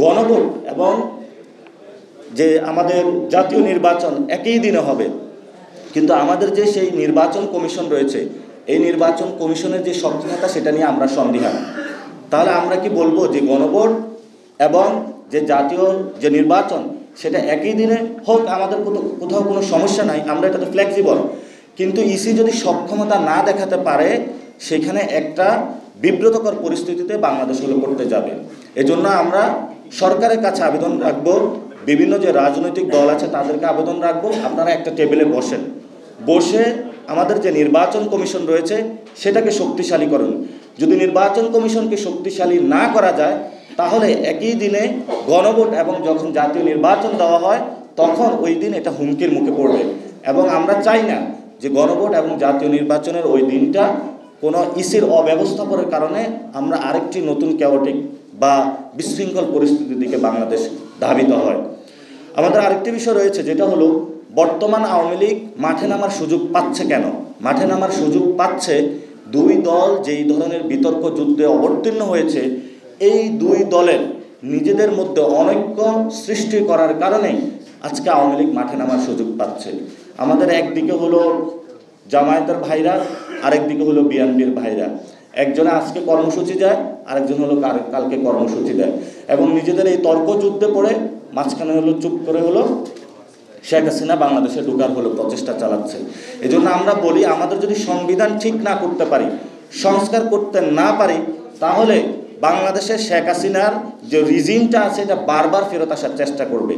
গণভোট এবং যে আমাদের জাতীয় নির্বাচন একই দিনে হবে, কিন্তু আমাদের যে সেই নির্বাচন কমিশন রয়েছে, এই নির্বাচন কমিশনের যে সক্ষমতা সেটা নিয়ে আমরা সন্দিহান। তাহলে আমরা কি বলবো যে গণভোট এবং যে জাতীয় যে নির্বাচন সেটা একই দিনে হোক, আমাদের কোথাও কোনো সমস্যা নাই, আমরা এটা তো ফ্লেক্সিবল। কিন্তু ইসি যদি সক্ষমতা না দেখাতে পারে, সেখানে একটা বিব্রতকর পরিস্থিতিতে বাংলাদেশ হলো পড়তে যাবে। এজন্য আমরা সরকারের কাছে আবেদন রাখবো, বিভিন্ন যে রাজনৈতিক দল আছে তাদেরকে আবেদন রাখবো, আপনারা একটা টেবিলে বসে আমাদের যে নির্বাচন কমিশন রয়েছে সেটাকে শক্তিশালী করুন। যদি নির্বাচন কমিশনকে শক্তিশালী না করা যায়, তাহলে একই দিনে গণভোট এবং যখন জাতীয় নির্বাচন দেওয়া হয় তখন ওই দিন এটা হুমকির মুখে পড়বে। এবং আমরা চাই না যে গণভোট এবং জাতীয় নির্বাচনের ওই দিনটা কোনো ইসির অব্যবস্থাপনার কারণে আমরা আরেকটি নতুন ক্যাওটিক বা বিশৃঙ্খল পরিস্থিতির দিকে বাংলাদেশ ধাবিত হয়। আমাদের আরেকটি বিষয় রয়েছে, যেটা হলো বর্তমান আওয়ামী লীগ মাঠে নামার সুযোগ পাচ্ছে কেন? মাঠে নামার সুযোগ পাচ্ছে দুই দল যেই ধরনের বিতর্ক যুদ্ধে অবতীর্ণ হয়েছে, এই দুই দলের নিজেদের মধ্যে অনৈক্য সৃষ্টি করার কারণেই আজকে আওয়ামী লীগ মাঠে নামার সুযোগ পাচ্ছে। আমাদের একদিকে হলো জামায়াতের ভাইরা, আরেকদিকে হলো বিএনপির ভাইরা। একজনে আজকে কর্মসূচি যায়, আরেকজন হলো কালকে কর্মসূচি দেয়, এবং নিজেদের এই তর্কযুদ্ধে পড়ে মাঝখানে হলো চুপ করে হলো শেখ হাসিনা বাংলাদেশে ঢোকার হলো প্রচেষ্টা চালাচ্ছে। এই জন্য আমরা বলি, আমাদের যদি সংবিধান ঠিক না করতে পারি, সংস্কার করতে না পারি, তাহলে বাংলাদেশের শেখ হাসিনার যে রিজিমটা আছে এটা বারবার ফেরত আসার চেষ্টা করবে।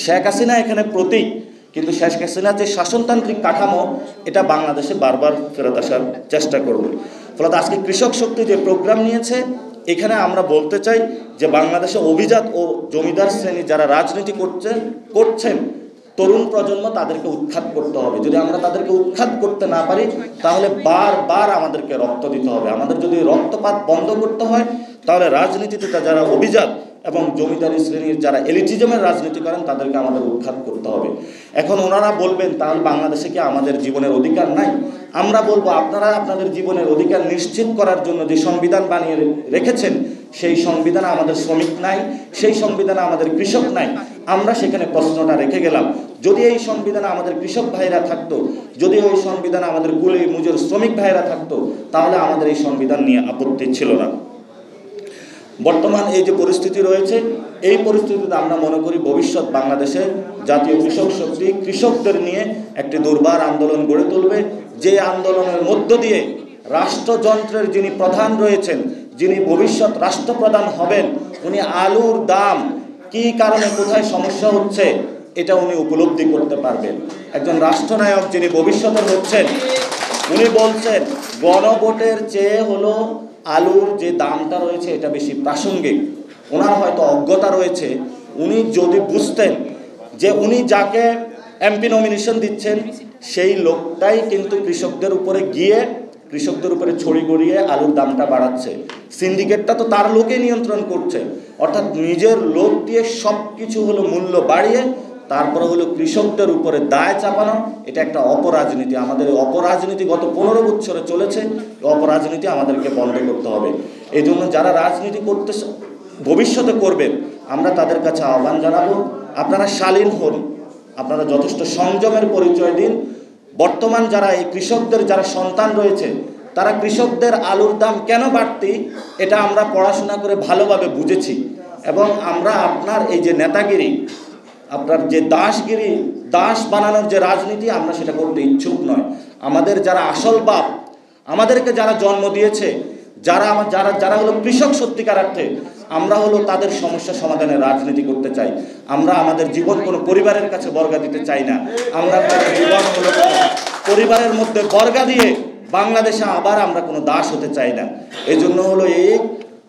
শেখ হাসিনা এখানে প্রতীক, কিন্তু শেখ হাসিনার যে শাসনতান্ত্রিক কাঠামো এটা বাংলাদেশে বারবার ফেরত আসার চেষ্টা করবে। ফলত আজকে কৃষক শক্তি যে প্রোগ্রাম নিয়েছে, এখানে আমরা বলতে চাই যে বাংলাদেশে অভিজাত ও জমিদার শ্রেণী যারা রাজনীতি করছেন, তরুণ প্রজন্ম তাদেরকে উৎখাত করতে হবে। যদি আমরা তাদেরকে উৎখাত করতে না পারি, তাহলে বারবার আমাদেরকে রক্ত দিতে হবে। আমাদের যদি রক্তপাত বন্ধ করতে হয়, তাহলে রাজনীতিতে যারা অভিজাত এবং জমিদারি শ্রেণীর যারা এলিটিজমের রাজনীতি করেন তাদেরকে আমাদের উৎখাত করতে হবে। এখন ওনারা বলবেন, তাহলে বাংলাদেশে কি আমাদের জীবনের অধিকার নাই? আমরা বলবো, আপনারা আপনাদের জীবনের অধিকার নিশ্চিত করার জন্য যে সংবিধান বানিয়ে রেখেছেন, সেই সংবিধানে আমাদের শ্রমিক নাই, সেই সংবিধানে আমাদের কৃষক নাই। আমরা সেখানে প্রশ্নটা রেখে গেলাম, যদি এই সংবিধানে আমাদের কৃষক ভাইরা থাকতো, যদি ওই সংবিধানে আমাদের কুলি মজুর শ্রমিক ভাইরা থাকতো, তাহলে আমাদের এই সংবিধান নিয়ে আপত্তি ছিল না। বর্তমান এই যে পরিস্থিতি রয়েছে, এই পরিস্থিতিতে আমরা মনে করি ভবিষ্যৎ বাংলাদেশে জাতীয় কৃষক শক্তি কৃষকদের নিয়ে একটি দুর্বার আন্দোলন গড়ে তুলবে, যে আন্দোলনের মধ্য দিয়ে রাষ্ট্রযন্ত্রের যিনি প্রধান রয়েছেন, যিনি ভবিষ্যৎ রাষ্ট্রপ্রধান হবেন, উনি আলুর দাম কি কারণে কোথায় সমস্যা হচ্ছে এটা উনি উপলব্ধি করতে পারবেন। একজন রাষ্ট্রনায়ক যিনি ভবিষ্যতের হচ্ছেন, উনি বলছেন গণভোটের চেয়ে হলো আলুর যে দামটা রয়েছে এটা বেশি প্রাসঙ্গিক। ওনার হয়তো অজ্ঞতা রয়েছে, উনি যদি বুঝতেন যে উনি যাকে এমপি নমিনেশন দিচ্ছেন সেই লোকটাই কিন্তু কৃষকদের উপরে ছড়ি গড়িয়ে আলুর দামটা বাড়াচ্ছে। সিন্ডিকেটটা তো তার লোকে নিয়ন্ত্রণ করছে, অর্থাৎ নিজের লোক দিয়ে সব কিছু হলো মূল্য বাড়িয়ে তারপরে হলো কৃষকদের উপরে দায় চাপানো। এটা একটা অপরাজনীতি। আমাদের অপরাজনীতি গত 15 বছরে চলেছে, অপরাজনীতি আমাদেরকে বন্ধ করতে হবে। এই জন্য যারা রাজনীতি করতে ভবিষ্যতে করবেন, আমরা তাদের কাছে আহ্বান জানাবো, আপনারা শালীন হন, আপনারা যথেষ্ট সংযমের পরিচয় দিন। বর্তমান যারা এই কৃষকদের যারা সন্তান রয়েছে, তারা কৃষকদের আলুর দাম কেন বাড়তি এটা আমরা পড়াশোনা করে ভালোভাবে বুঝেছি, এবং আমরা আপনার এই যে নেতাগিরি, আপনার যে দাস বানানোর যে রাজনীতি, আমরা সেটা করতে ইচ্ছুক নয়। আমাদের যারা আসল বাপ, আমাদেরকে যারা জন্ম দিয়েছে, যারা হলো কৃষক সত্যিকার অর্থে, আমরা হলো তাদের সমস্যা সমাধানের রাজনীতি করতে চাই। আমরা আমাদের জীবন কোনো পরিবারের কাছে বর্গা দিতে চাই না। আমরা জীবন হলো পরিবারের মধ্যে বর্গা দিয়ে বাংলাদেশে আবার আমরা কোনো দাস হতে চাই না। এই জন্য হলো এই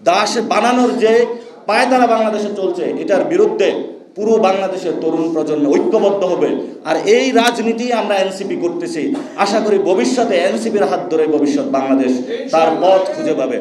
দাস বানানোর যে পায়তারা বাংলাদেশে চলছে, এটার বিরুদ্ধে পুরো বাংলাদেশের তরুণ প্রজন্ম ঐক্যবদ্ধ হবে। আর এই রাজনীতি আমরা এনসিপি করতেছি। আশা করি ভবিষ্যতে এনসিপির হাত ধরে ভবিষ্যৎ বাংলাদেশ তার পথ খুঁজে পাবে।